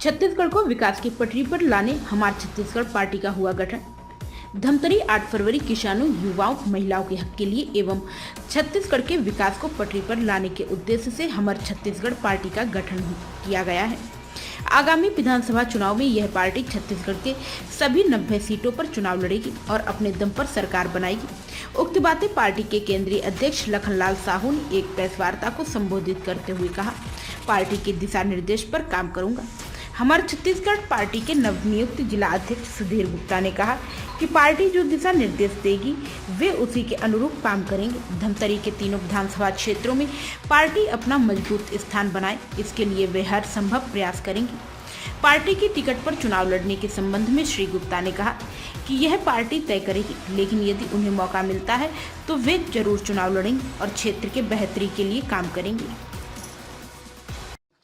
छत्तीसगढ़ को विकास की पटरी पर लाने हमारे छत्तीसगढ़ पार्टी का हुआ गठन। धमतरी 8 फरवरी किसानों, युवाओं, महिलाओं के हक के लिए एवं छत्तीसगढ़ के विकास को पटरी पर लाने के उद्देश्य से हमारे छत्तीसगढ़ पार्टी का गठन किया गया है। आगामी विधानसभा चुनाव में यह पार्टी छत्तीसगढ़ के सभी 90 सीटों पर चुनाव लड़ेगी और अपने दम पर सरकार बनाएगी। उक्त बातें पार्टी के केंद्रीय अध्यक्ष लखनलाल साहू ने एक प्रेस वार्ता को संबोधित करते हुए कहा। पार्टी के दिशा निर्देश पर काम करूंगा। हमारे छत्तीसगढ़ पार्टी के नवनियुक्त जिला अध्यक्ष सुधीर गुप्ता ने कहा कि पार्टी जो दिशा निर्देश देगी वे उसी के अनुरूप काम करेंगे। धमतरी के तीनों विधानसभा क्षेत्रों में पार्टी अपना मजबूत स्थान बनाए, इसके लिए वे हर संभव प्रयास करेंगे। पार्टी की टिकट पर चुनाव लड़ने के संबंध में श्री गुप्ता ने कहा कि यह पार्टी तय करेगी, लेकिन यदि उन्हें मौका मिलता है तो वे जरूर चुनाव लड़ेंगे और क्षेत्र के बेहतरी के लिए काम करेंगे।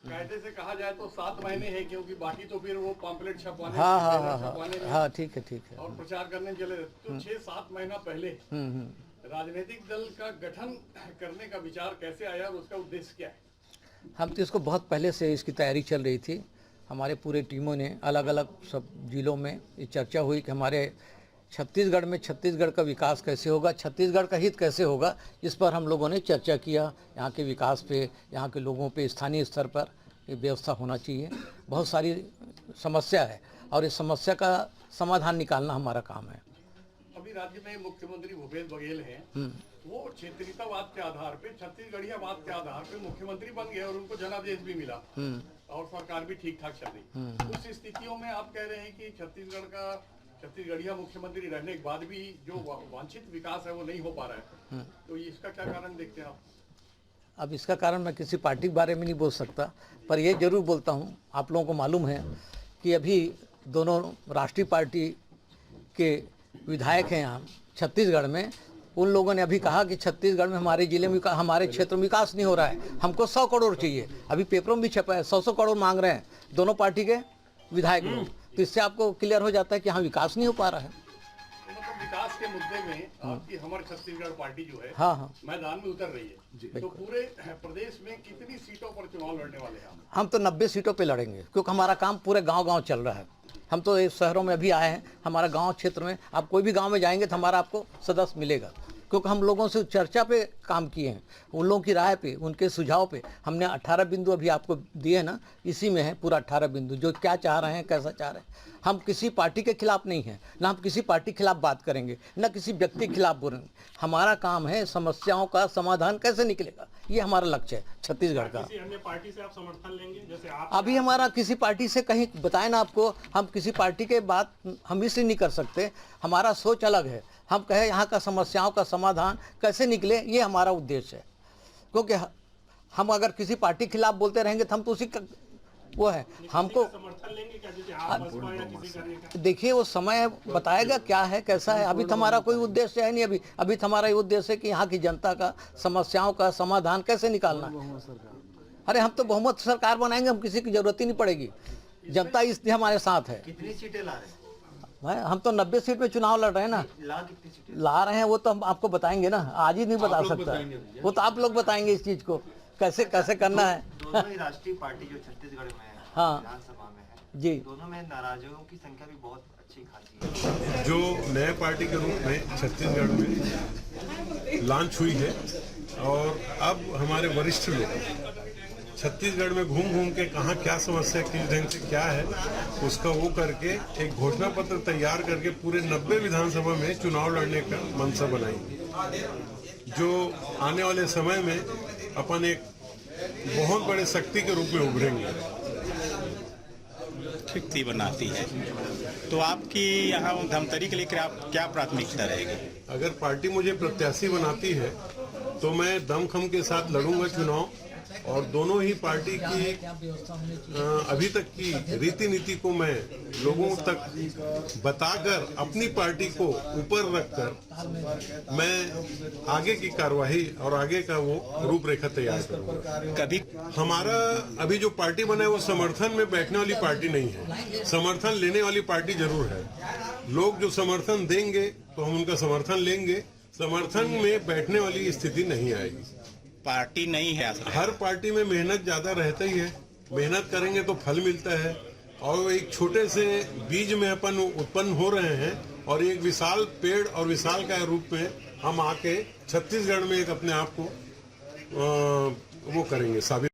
कायदे से कहा जाए तो 7 महीने हैं, क्योंकि बाकी तो फिर वो पॉम्पलेट छपवाने हाँ ठीक है और प्रचार करने चले तो 6-7 महीना पहले राजनीतिक दल का गठन करने का विचार कैसे आया और उसका उद्देश्य क्या है? हम तो इसको बहुत पहले से इसकी तैयारी चल रही थी। हमारे पूरे टीमों ने अलग अलग सब जिलों में ये चर्चा हुई कि हमारे छत्तीसगढ़ में छत्तीसगढ़ का विकास कैसे होगा, छत्तीसगढ़ का हित कैसे होगा, इस पर हम लोगों ने चर्चा किया। यहाँ के विकास पे, यहाँ के लोगों पे स्थानीय स्तर पर ये व्यवस्था होना चाहिए। बहुत सारी समस्या है और इस समस्या का समाधान निकालना हमारा काम है। अभी राज्य में मुख्यमंत्री भूपेश बघेल हैं, वो क्षेत्रीयतावाद के आधार पे, छत्तीसगढ़ियावाद के आधार पे मुख्यमंत्री बन गए और उनको जनादेश भी मिला और सरकार भी ठीक ठाक चल रही। उस स्थितियों में आप कह रहे हैं कि छत्तीसगढ़िया मुख्यमंत्री रहने के बाद भी जो वांछित विकास है वो नहीं हो पा रहा है, तो इसका क्या कारण देखते हैं आप? अब इसका कारण मैं किसी पार्टी के बारे में नहीं बोल सकता, पर ये जरूर बोलता हूँ, आप लोगों को मालूम है कि अभी दोनों राष्ट्रीय पार्टी के विधायक हैं यहाँ छत्तीसगढ़ में। उन लोगों ने अभी कहा कि छत्तीसगढ़ में हमारे जिले में, हमारे क्षेत्र में विकास नहीं हो रहा है, हमको 100 करोड़ चाहिए। अभी पेपरों में भी छपा है 100 करोड़ मांग रहे हैं दोनों पार्टी के विधायक लोग। तो इससे आपको क्लियर हो जाता है कि यहाँ विकास नहीं हो पा रहा है। मतलब विकास के मुद्दे में आपकी हमारे छत्तीसगढ़ पार्टी जो है मैदान में उतर रही है, तो पूरे प्रदेश में कितनी सीटों पर चुनाव लड़ने वाले हैं? हम तो 90 सीटों पे लड़ेंगे, क्योंकि हमारा काम पूरे गांव-गांव चल रहा है। हम तो इस शहरों में अभी आए हैं, हमारा गांव क्षेत्र में, आप कोई भी गांव में जाएंगे तो हमारा आपको सदस्य मिलेगा, क्योंकि हम लोगों से चर्चा पे काम किए हैं। उन लोगों की राय पे, उनके सुझाव पे हमने 18 बिंदु अभी आपको दिए ना, इसी में है पूरा 18 बिंदु, जो क्या चाह रहे हैं, कैसा चाह रहे हैं। हम किसी पार्टी के खिलाफ नहीं हैं, ना हम किसी पार्टी के खिलाफ बात करेंगे, ना किसी व्यक्ति के खिलाफ बोलेंगे। हमारा काम है समस्याओं का समाधान कैसे निकलेगा, ये हमारा लक्ष्य है छत्तीसगढ़ का। किसी अन्य पार्टी से आप समर्थन लेंगे? जैसे आप अभी हमारा किसी पार्टी से कहीं बताए ना आपको, हम किसी पार्टी के बात हम इसलिए नहीं कर सकते, हमारा सोच अलग है। हम कहें यहाँ का समस्याओं का समाधान कैसे निकले, ये हमारा उद्देश्य है। क्योंकि हम अगर किसी पार्टी के खिलाफ बोलते रहेंगे तो हम तो उसी का वो है। हमको समर्थन लेंगे क्या, जैसे आप बसपा या किसी का? देखिए वो समय बताएगा क्या है कैसा है। अभी तो हमारा कोई उद्देश्य है नहीं। अभी तो हमारा ये उद्देश्य है कि यहाँ की जनता का समस्याओं का समाधान कैसे निकालना है। अरे हम तो बहुमत सरकार बनाएंगे, हम किसी की जरूरत ही नहीं पड़ेगी। जनता इसलिए हमारे साथ है। कितनी सीटें ला रहे हैं? हम तो 90 सीट पे चुनाव लड़ रहे हैं ना। ला रहे हैं वो तो हम आपको बताएंगे ना, आज ही नहीं बता सकता, वो तो आप लोग बताएंगे इस चीज को कैसे कैसे करना है। दोनों ही राष्ट्रीय पार्टी जो छत्तीसगढ़ में है, विधानसभा में है जी, दोनों में नाराजों की संख्या भी बहुत अच्छी खासी है। जो नए पार्टी के रूप में छत्तीसगढ़ में लॉन्च हुई है और अब हमारे वरिष्ठ लोग छत्तीसगढ़ में घूम घूम के कहाँ क्या समस्या किस ढंग से क्या है उसका वो करके एक घोषणा पत्र तैयार करके पूरे 90 विधानसभा में चुनाव लड़ने का मंशा बनाएंगे, जो आने वाले समय में अपन एक बहुत बड़े शक्ति के रूप में उभरेंगे। शक्ति बनाती है तो आपकी यहाँ धमतरी के लिए क्या प्राथमिकता रहेगी? अगर पार्टी मुझे प्रत्याशी बनाती है तो मैं दमखम के साथ लड़ूंगा चुनाव और दोनों ही पार्टी की अभी तक की रीति नीति को मैं लोगों तक बताकर अपनी पार्टी को ऊपर रखकर मैं आगे की कार्यवाही और आगे का वो रूपरेखा तैयार करूंगा। कभी हमारा अभी जो पार्टी बना है वो समर्थन में बैठने वाली पार्टी नहीं है, समर्थन लेने वाली पार्टी जरूर है। लोग जो समर्थन देंगे तो हम उनका समर्थन लेंगे, समर्थन में बैठने वाली स्थिति नहीं आएगी। पार्टी नहीं है, हर पार्टी में मेहनत ज्यादा रहता ही है, मेहनत करेंगे तो फल मिलता है। और एक छोटे से बीज में अपन उत्पन्न हो रहे हैं और एक विशाल पेड़ और विशाल का रूप में हम आके छत्तीसगढ़ में एक अपने आप को वो करेंगे साबित।